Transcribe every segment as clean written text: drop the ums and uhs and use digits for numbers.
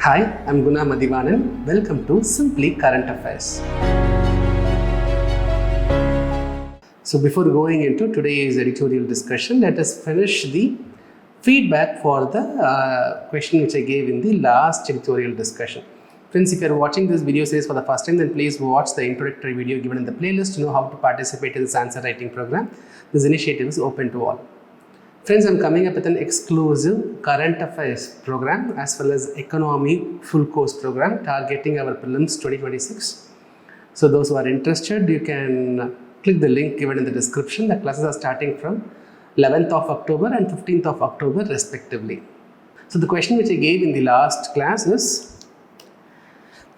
Hi, I'm Guna Mathivanan. Welcome to Simply Current Affairs. So before going into today's editorial discussion, let us finish the feedback for the question which I gave in the last editorial discussion. Friends, if you are watching this video series for the first time, then please watch the introductory video given in the playlist to know how to participate in this answer writing program. This initiative is open to all. Friends, I'm coming up with an exclusive current affairs program as well as economy full course program targeting our prelims 2026. So those who are interested, you can click the link given in the description. The classes are starting from 11th of October and 15th of October respectively. So the question which I gave in the last class is,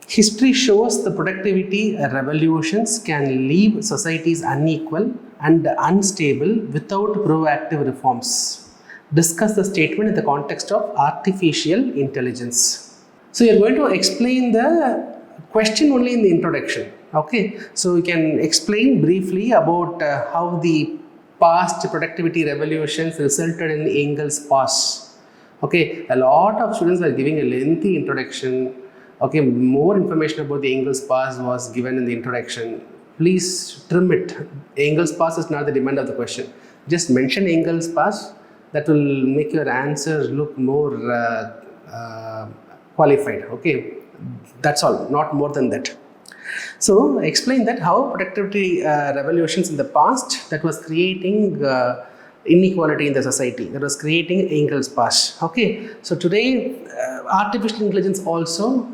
history shows the productivity revolutions can leave societies unequal and unstable without proactive reforms. Discuss the statement in the context of artificial intelligence. So you're going to explain the question only in the introduction. Okay, so you can explain briefly about how the past productivity revolutions resulted in Engels' past. Okay, a lot of students were giving a lengthy introduction. Okay, more information about the Engels' past was given in the introduction. Please trim it. Engels' past is not the demand of the question. Just mention Engels' past. That will make your answer look more qualified. Okay, that's all. Not more than that. So explain that how productivity revolutions in the past that was creating inequality in the society, that was creating Engels' past. Okay, so today artificial intelligence also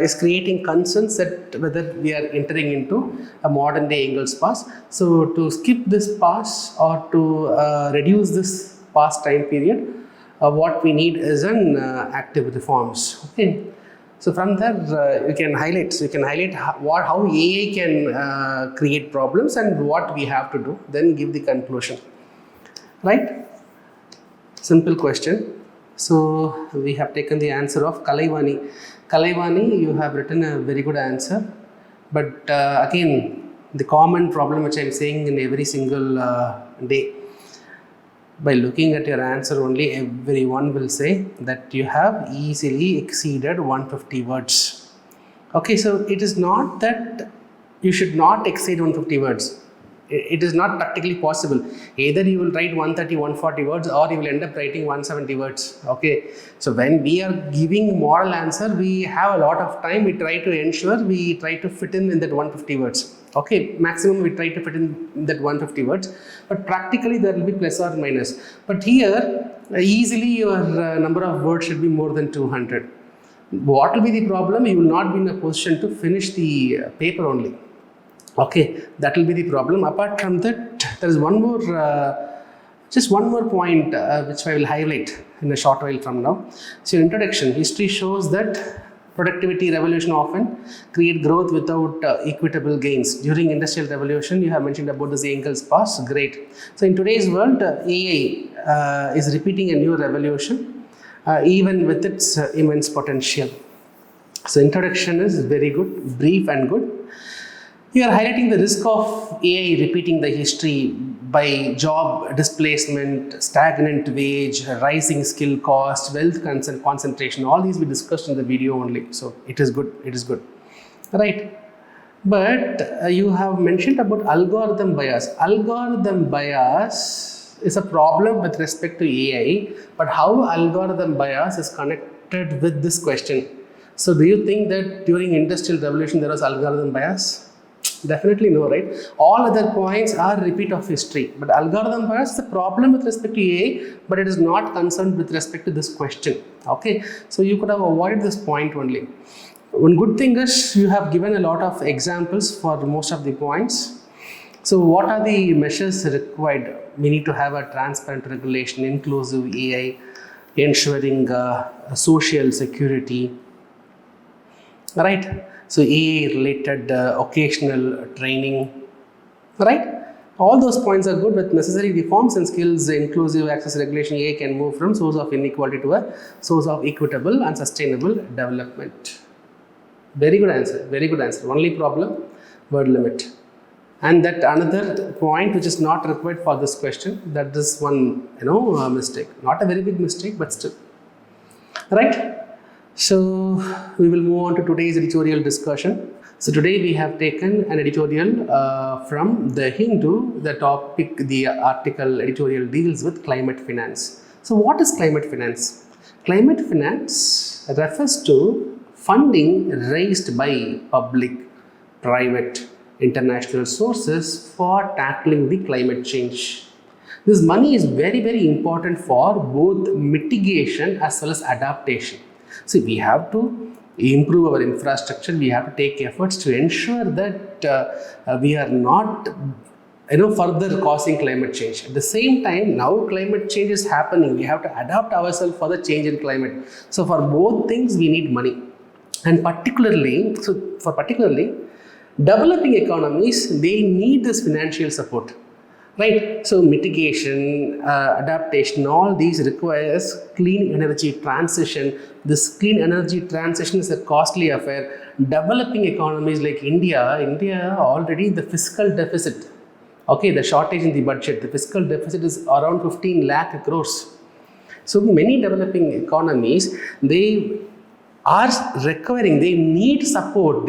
is creating concerns that whether we are entering into a modern day Engels' past. So to skip this past or to reduce this past time period, what we need is an active reforms. Okay. So from there you can highlight. So you can highlight how AI can create problems and what we have to do. Then give the conclusion. Right? Simple question. So we have taken the answer of Kalaivani. Kalaivani, you have written a very good answer. But again, the common problem which I am saying in every single day. By looking at your answer only, everyone will say that you have easily exceeded 150 words. Okay, so it is not that you should not exceed 150 words. It is not practically possible. Either you will write 130, 140 words or you will end up writing 170 words. Okay, so when we are giving moral answer, we have a lot of time. We try to ensure we try to fit in that 150 words. Okay, maximum we try to fit in that 150 words, but practically there will be plus or minus. But here, easily your number of words should be more than 200. What will be the problem? You will not be in a position to finish the paper only. Okay, that will be the problem. Apart from that, there is one more, just one more point which I will highlight in a short while from now. So, introduction. History shows that productivity revolution often create growth without equitable gains. During industrial revolution, you have mentioned about this Engels' past. Great. So, in today's world, AI is repeating a new revolution, even with its immense potential. So, introduction is very good, brief and good. You are highlighting the risk of AI repeating the history by job displacement, stagnant wage, rising skill cost, wealth concentration. All these we discussed in the video only. So it is good. It is good. Right. But you have mentioned about algorithm bias. Algorithm bias is a problem with respect to AI. But how algorithm bias is connected with this question? So do you think that during industrial revolution there was algorithm bias? Definitely no, right? All other points are repeat of history, but algorithm bias is a problem with respect to AI, but it is not concerned with respect to this question. Okay, so you could have avoided this point only. One good thing is you have given a lot of examples for most of the points. So what are the measures required? We need to have a transparent regulation, inclusive AI, ensuring social security, right? So AI related occasional training, right? All those points are good. With necessary reforms and skills, inclusive access regulation, AI can move from source of inequality to a source of equitable and sustainable development. Very good answer. Very good answer. Only problem, word limit. And that another point which is not required for this question, that is one mistake. Not a very big mistake, but still. Right? So we will move on to today's editorial discussion. So today we have taken an editorial from the Hindu. The topic, the article editorial deals with climate finance. So what is climate finance? Climate finance refers to funding raised by public, private, international sources for tackling the climate change. This money is very, very important for both mitigation as well as adaptation. See, we have to improve our infrastructure. We have to take efforts to ensure that we are not further causing climate change. At the same time, now climate change is happening. We have to adapt ourselves for the change in climate. So for both things, we need money. And particularly, developing economies, they need this financial support. Right, so mitigation, adaptation, all these requires clean energy transition. This clean energy transition is a costly affair. Developing economies like India already the fiscal deficit, okay, the shortage in the budget, the fiscal deficit is around 15 lakh crores. So many developing economies, they are requiring, they need support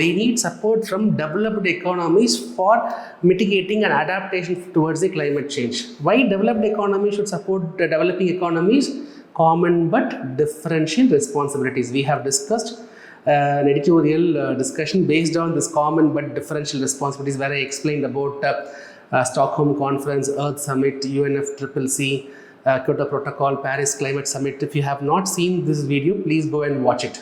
from developed economies for mitigating and adaptation towards the climate change. Why developed economies should support the developing economies? Common but differential responsibilities. We have discussed an editorial discussion based on this common but differential responsibilities, where I explained about Stockholm Conference, Earth Summit, UNFCCC, Kyoto Protocol, Paris Climate Summit. If you have not seen this video, please go and watch it.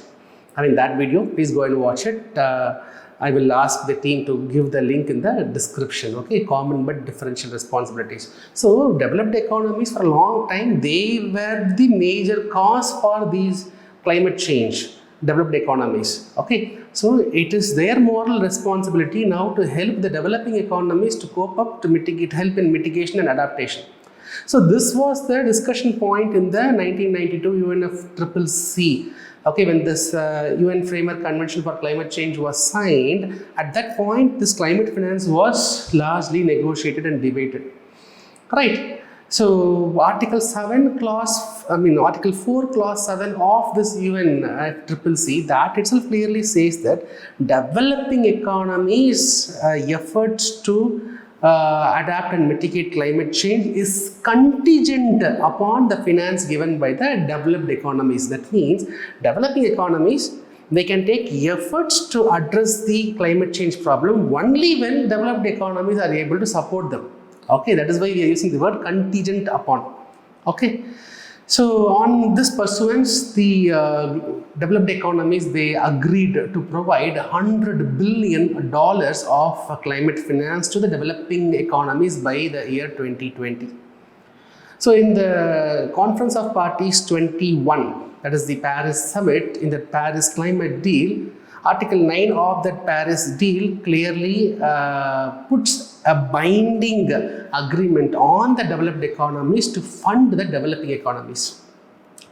That video, please go and watch it. I will ask the team to give the link in the description. Okay, common but differential responsibilities. So developed economies for a long time, they were the major cause for these climate change. Developed economies. Okay, so it is their moral responsibility now to help the developing economies to cope up, to mitigate, help in mitigation and adaptation. So this was the discussion point in the 1992 UNFCCC. Okay, when this UN Framework Convention for Climate Change was signed, at that point, this climate finance was largely negotiated and debated. Right. So Article 4, Clause 7 of this UNFCCC, that itself clearly says that developing economies' efforts to adapt and mitigate climate change is contingent upon the finance given by the developed economies. That means developing economies, they can take efforts to address the climate change problem only when developed economies are able to support them. Okay, that is why we are using the word contingent upon. Okay, so on this pursuance, the developed economies, they agreed to provide $100 billion of climate finance to the developing economies by the year 2020. So in the Conference of Parties 21, that is the Paris Summit, in the Paris Climate Deal, Article 9 of that Paris deal clearly puts a binding agreement on the developed economies to fund the developing economies.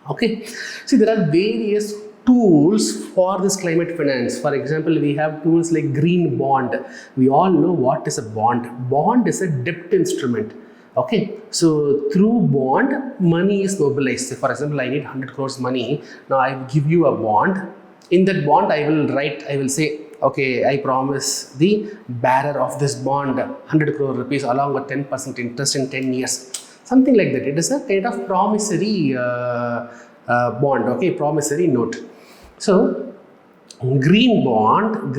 Okay, see, there are various tools for this climate finance. For example, we have tools like green bond. We all know what is a bond. Bond is a debt instrument. Okay, so through bond, money is mobilized. For example, I need 100 crores money. Now I give you a bond. In that bond, I will say, okay, I promise the bearer of this bond 100 crore rupees along with 10% interest in 10 years. Something like that. It is a kind of promissory bond, okay, promissory note. So, green bond,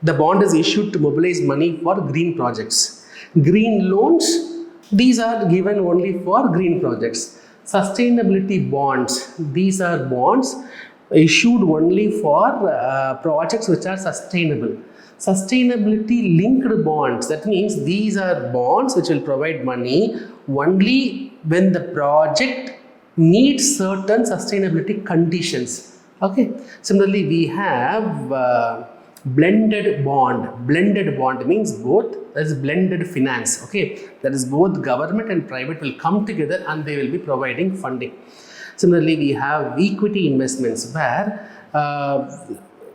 the bond is issued to mobilize money for green projects. Green loans, these are given only for green projects. Sustainability bonds, these are bonds issued only for projects which are sustainable. Sustainability linked bonds, that means these are bonds which will provide money only when the project needs certain sustainability conditions. Okay, similarly we have blended bond. Blended bond means both, that is blended finance. Okay, that is both government and private will come together and they will be providing funding. Similarly, we have equity investments where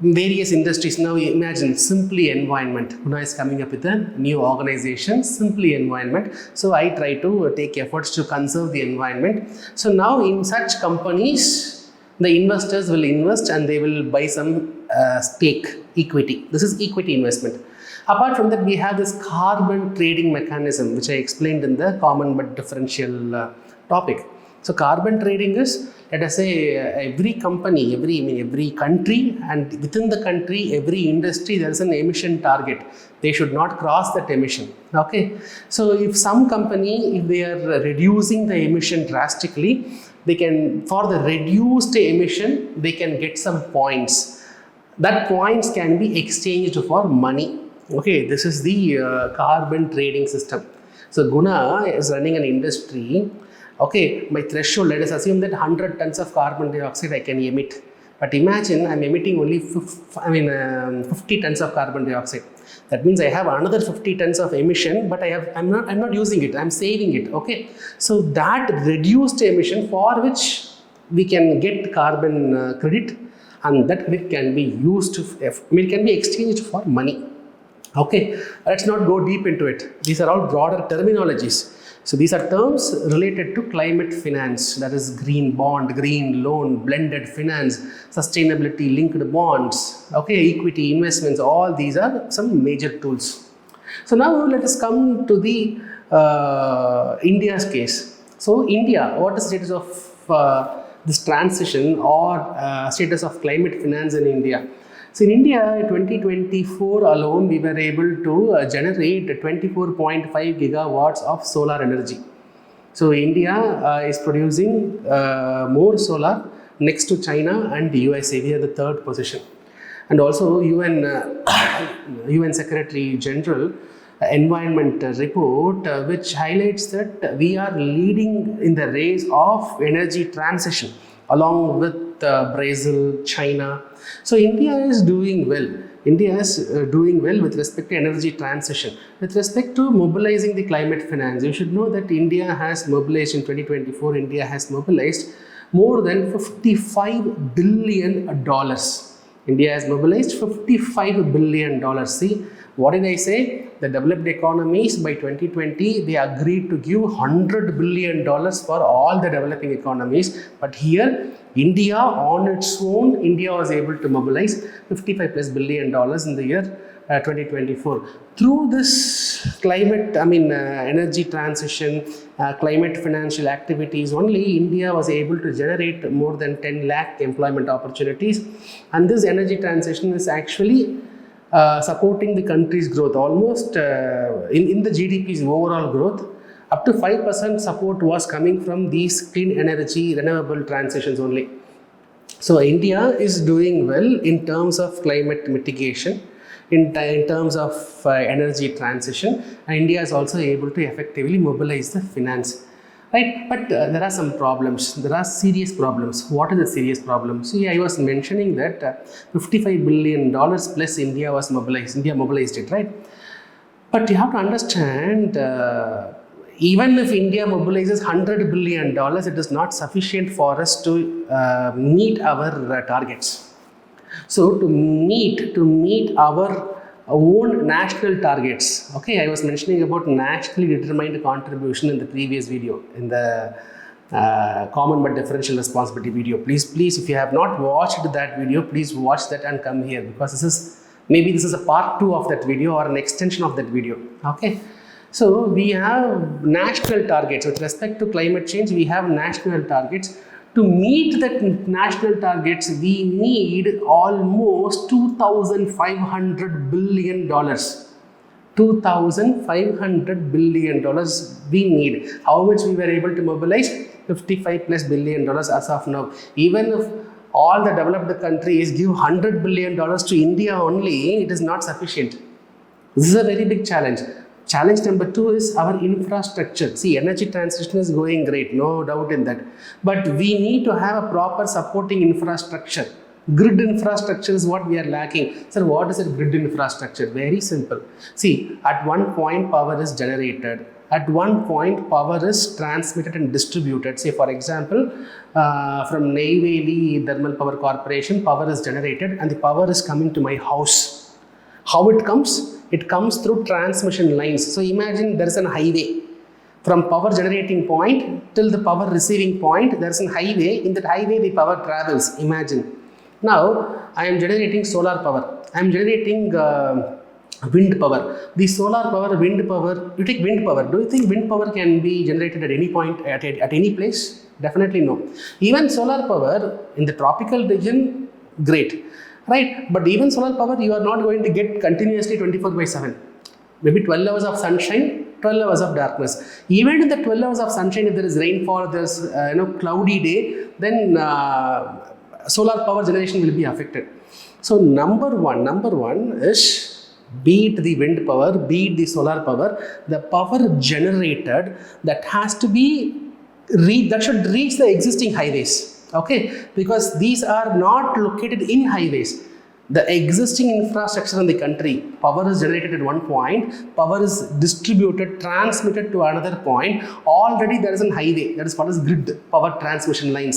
various industries. Now imagine Simply Environment. Guna is coming up with a new organization, Simply Environment. So I try to take efforts to conserve the environment. So now in such companies, The investors will invest and they will buy some stake, equity. This is equity investment. Apart from that, we have this carbon trading mechanism, which I explained in the common but differential topic. So carbon trading is, let us say, every company, every country, and within the country, every industry, there is an emission target. They should not cross that emission. Okay. So if some company, if they are reducing the emission drastically, they can, for the reduced emission, they can get some points. That points can be exchanged for money. Okay, this is the carbon trading system. So Guna is running an industry. Okay, my threshold, let us assume that 100 tons of carbon dioxide I can emit. But imagine I'm emitting only 50 tons of carbon dioxide. That means I have another 50 tons of emission, but I'm not using it. I'm saving it. Okay, so that reduced emission for which we can get carbon credit, and that credit can be used it can be exchanged for money. Okay, let's not go deep into it. These are all broader terminologies. So these are terms related to climate finance, that is green bond, green loan, blended finance, sustainability linked bonds, okay, equity investments, all these are some major tools. So now let us come to the India's case. So India, what is the status of this transition or status of climate finance in India? So in India, 2024 alone, we were able to generate 24.5 gigawatts of solar energy. So India is producing more solar next to China and the USA. We are the third position. And also UN Secretary General Environment Report, which highlights that we are leading in the race of energy transition along with Brazil, China. So India is doing well. India is doing well with respect to energy transition. With respect to mobilizing the climate finance, you should know that India has mobilized in 2024, India has mobilized more than $55 billion. India has mobilized $55 billion. See, what did I say? The developed economies by 2020, they agreed to give $100 billion for all the developing economies. But here, India on its own, India was able to mobilize $55+ billion in the year 2024. Through this climate, energy transition, climate financial activities, only India was able to generate more than 10 lakh employment opportunities. And this energy transition is actually supporting the country's growth, almost in the GDP's overall growth. Up to 5% support was coming from these clean energy, renewable transitions only. So India is doing well in terms of climate mitigation, in terms of energy transition, and India is also able to effectively mobilize the finance. Right, but there are some problems. There are serious problems. What are the serious problems? See, I was mentioning that $55 billion plus India was mobilized. India mobilized it, right? But you have to understand, even if India mobilizes $100 billion, it is not sufficient for us to meet our targets. So to meet our own national targets. Okay, I was mentioning about nationally determined contribution in the previous video, in the common but differential responsibility video. Please, if you have not watched that video, please watch that and come here, because this is a part 2 of that video or an extension of that video. Okay, so we have national targets with respect to climate change. We have national targets. To meet that national targets, we need almost $2,500 billion. $2,500 billion we need. How much we were able to mobilize? $55+ billion as of now. Even if all the developed countries give $100 billion to India only, it is not sufficient. This is a very big challenge. Challenge number 2 is our infrastructure. See, energy transition is going great, no doubt in that. But we need to have a proper supporting infrastructure. Grid infrastructure is what we are lacking. Sir, what is a grid infrastructure? Very simple. See, at one point power is generated. At one point power is transmitted and distributed. Say, for example, from Neyveli Thermal Power Corporation, power is generated and the power is coming to my house. How it comes? It comes through transmission lines. So imagine there is a highway. From power generating point till the power receiving point, there is a highway. In that highway, the power travels. Imagine. Now, I am generating solar power. I am generating wind power. The solar power, wind power, you take wind power. Do you think wind power can be generated at any point, at any place? Definitely no. Even solar power in the tropical region, great. Right? But even solar power, you are not going to get continuously 24/7. Maybe 12 hours of sunshine, 12 hours of darkness. Even in the 12 hours of sunshine, if there is rainfall, there is cloudy day, then solar power generation will be affected. So number one is, be it the wind power, be it the solar power, the power generated that has to be that should reach the existing highways. Okay, because these are not located in highways. The existing infrastructure in the country, power is generated at one point, power is distributed, transmitted to another point. Already there is a highway, that is what is grid, power transmission lines.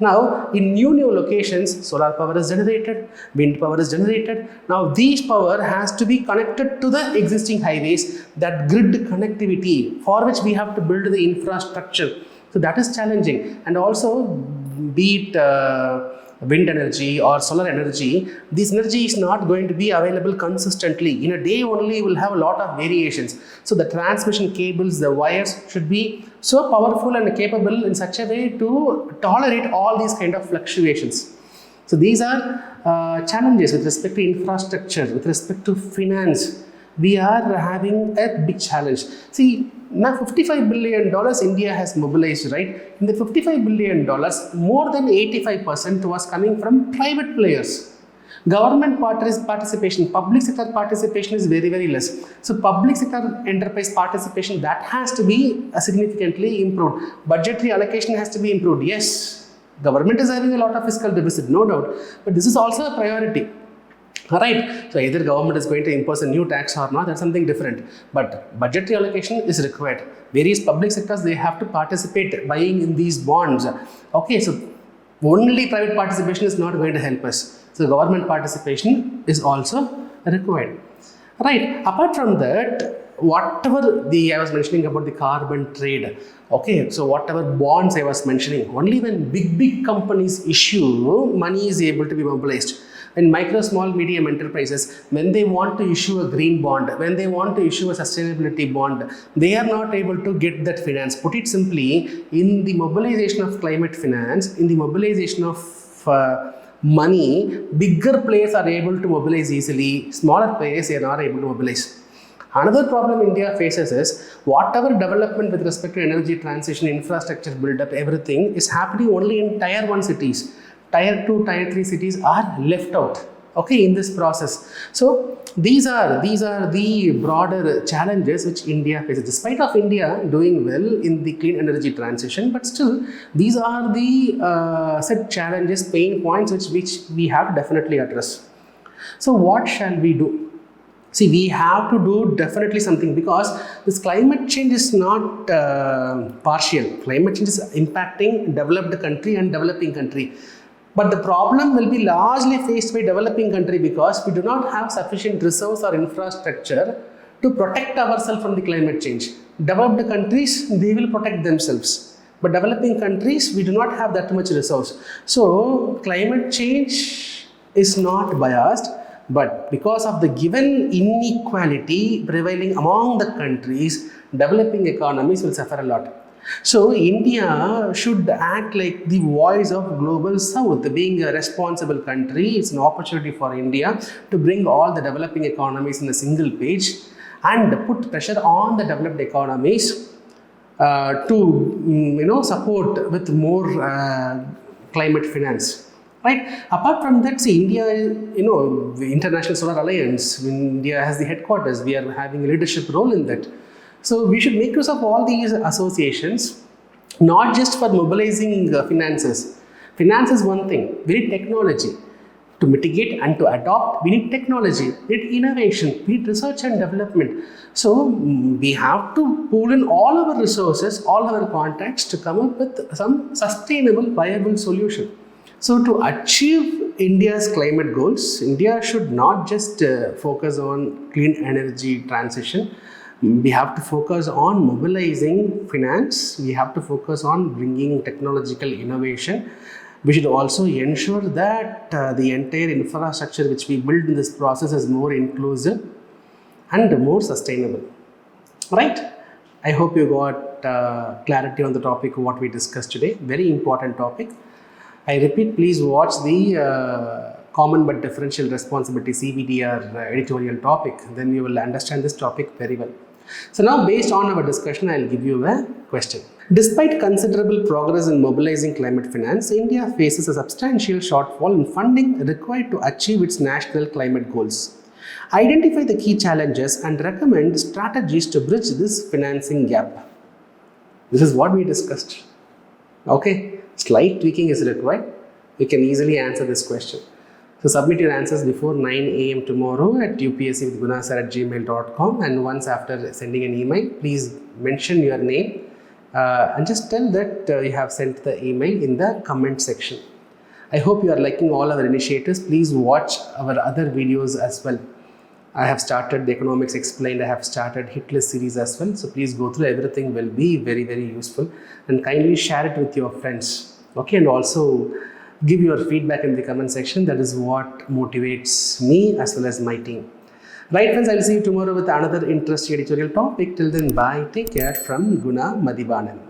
Now, in new locations, solar power is generated, wind power is generated. Now, these power has to be connected to the existing highways, that grid connectivity, for which we have to build the infrastructure. So, that is challenging. And also, be it wind energy or solar energy, this energy is not going to be available consistently. In a day only, you will have a lot of variations. So the transmission cables, the wires should be so powerful and capable in such a way to tolerate all these kind of fluctuations. So these are challenges with respect to infrastructure, with respect to finance. We are having a big challenge. See, now $55 billion India has mobilized, right? In the $55 billion, more than 85% was coming from private players. Government participation, public sector participation is very, very less. So public sector enterprise participation, that has to be significantly improved. Budgetary allocation has to be improved. Yes, government is having a lot of fiscal deficit, no doubt, but this is also a priority. Alright, so either government is going to impose a new tax or not, that's something different. But budgetary allocation is required. Various public sectors, they have to participate buying in these bonds. Okay, so only private participation is not going to help us. So government participation is also required. Right, apart from that, whatever I was mentioning about the carbon trade, okay, so whatever bonds I was mentioning, only when big companies issue, money is able to be mobilized. And micro, small, medium enterprises, when they want to issue a green bond, when they want to issue a sustainability bond, they are not able to get that finance. Put it simply, in the mobilization of climate finance, in the mobilization of money, bigger players are able to mobilize easily, smaller players are not able to mobilize. Another problem India faces is, whatever development with respect to energy transition, infrastructure build-up, everything is happening only in Tier 1 cities. Tier 2, Tier 3 cities are left out, okay, in this process. So these are the broader challenges which India faces. Despite of India doing well in the clean energy transition, but still these are the set challenges, pain points which we have to definitely address. So what shall we do? See, we have to do definitely something, because this climate change is not partial. Climate change is impacting developed country and developing country. But the problem will be largely faced by developing country, because we do not have sufficient resource or infrastructure to protect ourselves from the climate change. Developed countries, they will protect themselves. But developing countries, we do not have that much resource. So climate change is not biased, but because of the given inequality prevailing among the countries, developing economies will suffer a lot. So India should act like the voice of global south. Being a responsible country, it's an opportunity for India to bring all the developing economies in a single page and put pressure on the developed economies to support with more climate finance. Right. Apart from that, see, India, the International Solar Alliance, India has the headquarters. We are having a leadership role in that. So we should make use of all these associations, not just for mobilizing finances. Finance is one thing. We need technology to mitigate and to adopt. We need technology. We need innovation. We need research and development. So we have to pool in all our resources, all our contacts to come up with some sustainable, viable solution. So to achieve India's climate goals, India should not just focus on clean energy transition, We have to focus on mobilizing finance. We have to focus on bringing technological innovation. We should also ensure that the entire infrastructure which we build in this process is more inclusive and more sustainable. Right? I hope you got clarity on the topic of what we discussed today. Very important topic. I repeat, please watch the common but differential responsibility CBDR editorial topic. Then you will understand this topic very well. So now, based on our discussion, I will give you a question. Despite considerable progress in mobilizing climate finance, India faces a substantial shortfall in funding required to achieve its national climate goals. Identify the key challenges and recommend strategies to bridge this financing gap. This is what we discussed. Okay, slight tweaking is required. You can easily answer this question. So submit your answers before 9 a.m. tomorrow at upsc@gunasir@gmail.com, and once after sending an email, please mention your name and just tell that you have sent the email in the comment section. I hope you are liking all our initiatives. Please watch our other videos as well. I have started the Economics Explained. I have started Hit List series as well. So please go through. Everything will be very, very useful, and kindly share it with your friends. Okay, and also give your feedback in the comment section. That is what motivates me as well as my team. Right, friends, I will see you tomorrow with another interesting editorial topic. Till then, bye. Take care from Guna Mathivanan.